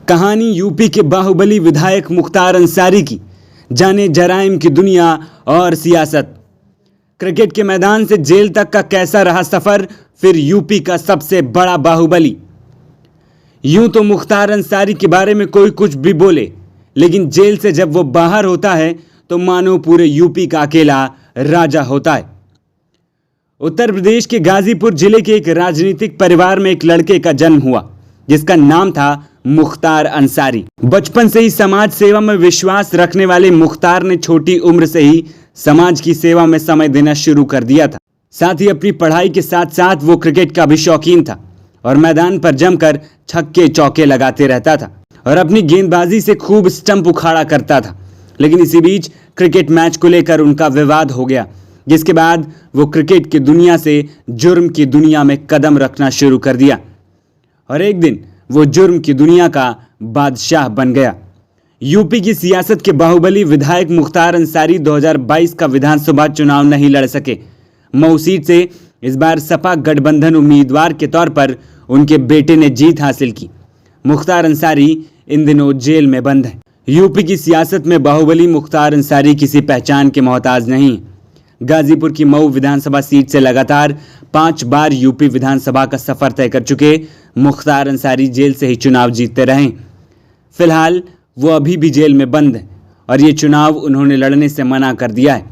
कहानी यूपी के बाहुबली विधायक मुख्तार अंसारी की। जाने जराइम की दुनिया और सियासत। क्रिकेट के मैदान से जेल तक का कैसा रहा सफर, फिर यूपी का सबसे बड़ा बाहुबली। यूं तो मुख्तार अंसारी के बारे में कोई कुछ भी बोले, लेकिन जेल से जब वो बाहर होता है तो मानो पूरे यूपी का अकेला राजा होता है। उत्तर प्रदेश के गाजीपुर जिले के एक राजनीतिक परिवार में एक लड़के का जन्म हुआ जिसका नाम था मुख्तार अंसारी। बचपन से ही समाज सेवा में विश्वास रखने वाले मुख्तार ने छोटी उम्र से ही समाज की सेवा में समय देना शुरू कर दिया था। साथ ही अपनी पढ़ाई के साथ साथ वो क्रिकेट का भी शौकीन था और मैदान पर जमकर छक्के चौके लगाते रहता था और अपनी गेंदबाजी से खूब स्टंप उखाड़ा करता था। लेकिन इसी बीच क्रिकेट मैच को लेकर उनका विवाद हो गया, जिसके बाद वो क्रिकेट की दुनिया से जुर्म की दुनिया में कदम रखना शुरू कर दिया और एक दिन वो जुर्म की दुनिया का बादशाह बन गया। यूपी की सियासत के बाहुबली विधायक मुख्तार अंसारी 2022 का विधानसभा चुनाव नहीं लड़ सके। मऊ सीट से इस बार सपा गठबंधन उम्मीदवार के तौर पर उनके बेटे ने जीत हासिल की। मुख्तार अंसारी इन दिनों जेल में बंद है। यूपी की सियासत में बाहुबली मुख्तार अंसारी किसी पहचान के मोहताज नहीं। गाजीपुर की मऊ विधानसभा सीट से लगातार 5 बार यूपी विधानसभा का सफर तय कर चुके मुख्तार अंसारी जेल से ही चुनाव जीतते रहे। फिलहाल वो अभी भी जेल में बंद है और ये चुनाव उन्होंने लड़ने से मना कर दिया है।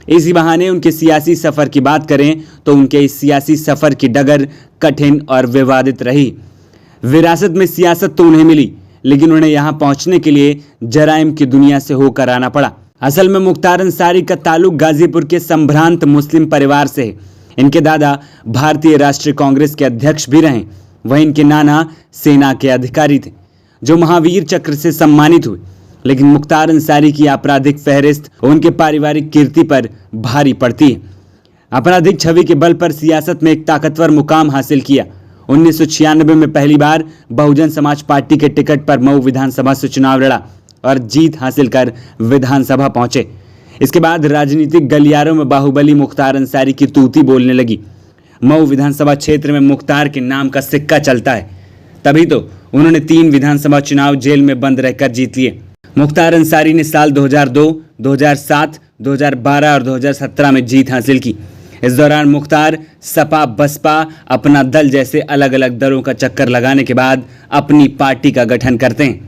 इसी बहाने उनके सियासी सफर की बात करें तो उनके इस सियासी सफर की डगर कठिन और विवादित रही। विरासत में सियासत तो उन्हें मिली, लेकिन उन्हें यहाँ पहुंचने के लिए जराइम की दुनिया से होकर आना पड़ा। असल में मुख्तार अंसारी का ताल्लुक गाजीपुर के संभ्रांत मुस्लिम परिवार से है। इनके दादा भारतीय राष्ट्रीय कांग्रेस के अध्यक्ष भी रहे। वहीं इनके नाना सेना के अधिकारी थे जो महावीर चक्र से सम्मानित हुए। लेकिन मुख्तार अंसारी की आपराधिक फहरिस्त उनके पारिवारिक कीर्ति पर भारी पड़ती है। आपराधिक छवि के बल पर सियासत में एक ताकतवर मुकाम हासिल किया। 1996 में पहली बार बहुजन समाज पार्टी के टिकट पर मऊ विधानसभा से चुनाव लड़ा और जीत हासिल कर विधानसभा पहुंचे। इसके बाद राजनीतिक गलियारों में बाहुबली मुख्तार अंसारी की तूती बोलने लगी। मऊ विधानसभा क्षेत्र में मुख्तार के नाम का सिक्का चलता है, तभी तो उन्होंने 3 विधानसभा चुनाव जेल में बंद रहकर जीत लिए। मुख्तार अंसारी ने साल 2002, 2007, 2012 और 2017 में जीत हासिल की। इस दौरान मुख्तार सपा, बसपा, अपना दल जैसे अलग अलग दलों का चक्कर लगाने के बाद अपनी पार्टी का गठन करते हैं।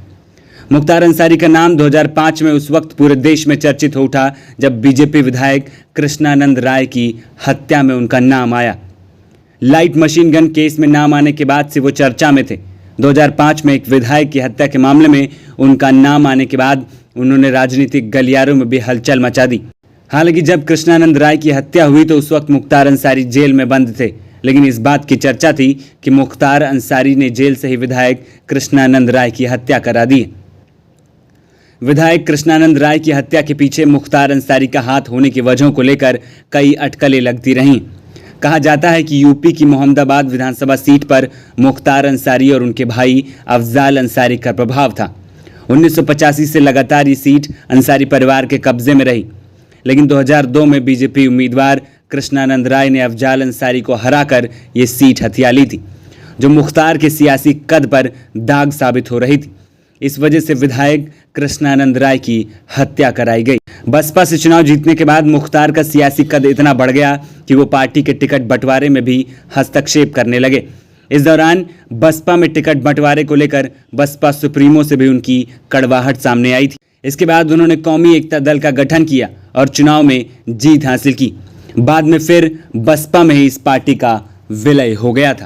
मुख्तार अंसारी का नाम 2005 में उस वक्त पूरे देश में चर्चित हो उठा जब बीजेपी विधायक कृष्णानंद राय की हत्या में उनका नाम आया। लाइट मशीन गन केस में नाम आने के बाद से वो चर्चा में थे। 2005 में एक विधायक की हत्या के मामले में उनका नाम आने के बाद उन्होंने राजनीतिक गलियारों में भी हलचल मचा दी। हालांकि जब कृष्णानंद राय की हत्या हुई तो उस वक्त मुख्तार अंसारी जेल में बंद थे, लेकिन इस बात की चर्चा थी कि मुख्तार अंसारी ने जेल से ही विधायक कृष्णानंद राय की हत्या करा दी। विधायक कृष्णानंद राय की हत्या के पीछे मुख्तार अंसारी का हाथ होने की वजहों को लेकर कई अटकलें लगती रहीं। कहा जाता है कि यूपी की मोहम्मदाबाद विधानसभा सीट पर मुख्तार अंसारी और उनके भाई अफजाल अंसारी का प्रभाव था। 1985 से लगातार ये सीट अंसारी परिवार के कब्जे में रही, लेकिन 2002 में बीजेपी उम्मीदवार कृष्णानंद राय ने अफजाल अंसारी को हराकर ये सीट हथिया ली थी, जो मुख्तार के सियासी कद पर दाग साबित हो रही थी। इस वजह से विधायक कृष्णानंद राय की हत्या कराई गई। बसपा से चुनाव जीतने के बाद मुख्तार का सियासी कद इतना बढ़ गया कि वो पार्टी के टिकट बंटवारे में भी हस्तक्षेप करने लगे। इस दौरान बसपा में टिकट बंटवारे को लेकर बसपा सुप्रीमो से भी उनकी कड़वाहट सामने आई थी। इसके बाद उन्होंने कौमी एकता दल का गठन किया और चुनाव में जीत हासिल की। बाद में फिर बसपा में ही इस पार्टी का विलय हो गया था।